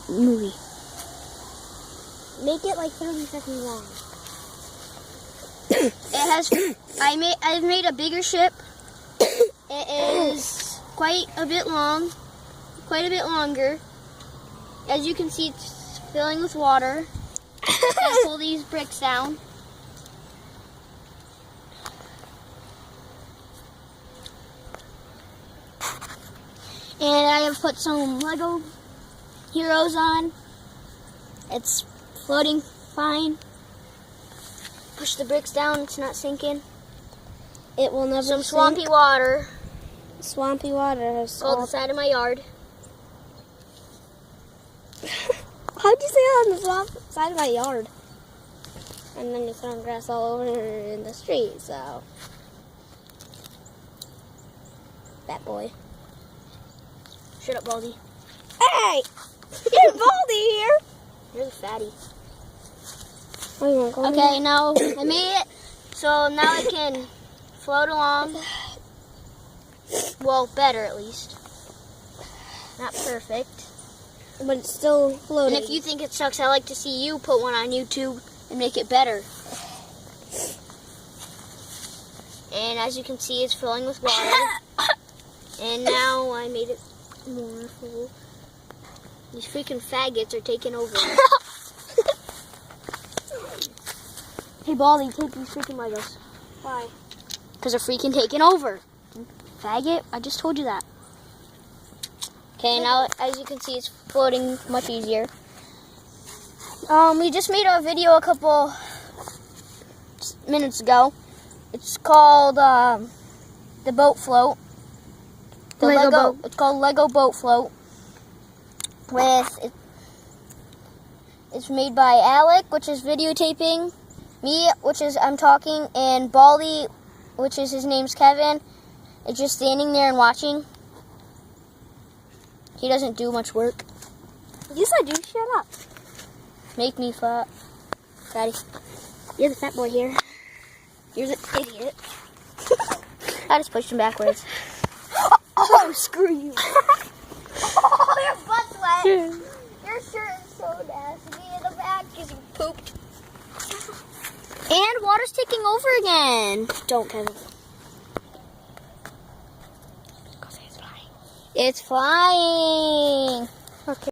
movie. Make it like 30 seconds long. I've made a bigger ship. It is quite a bit longer. As you can see, it's filling with water. I pull these bricks down. And I have put some Lego Heroes on. It's floating fine. Push the bricks down, it's not sinking. It will never Some swampy water. Swampy water has On the side of my yard. How'd you say that on the side of my yard? And then you found grass all over in the street, so. That boy. Shut up, Baldy. Hey! You're Baldy here! You're the fatty. Okay, now I made it. So now it can float along. Well, better at least. Not perfect. But it's still floating. And if you think it sucks, I like to see you put one on YouTube and make it better. And as you can see, it's filling with water. And now I made it more full. These freaking faggots are taking over. Hey, Baldy, take these freaking Legos. Why? Because they're freaking taking over. Faggot, I just told you that. Okay, now as you can see, it's floating much easier. We just made a video a couple minutes ago. It's called the boat float. It's called Lego Boat Float. It's made by Alec, which is videotaping. Me, which is I'm talking, and Baldy, which is his name's Kevin, is just standing there and watching. He doesn't do much work. Yes, I do. Shut up. Make me fat. Daddy. You're the fat boy here. You're the idiot. I just pushed him backwards. Oh, screw you. Oh, your butt's wet. Your shirt is so nasty in the back because you pooped. And water's taking over again. Don't, Kevin. It's flying. Okay.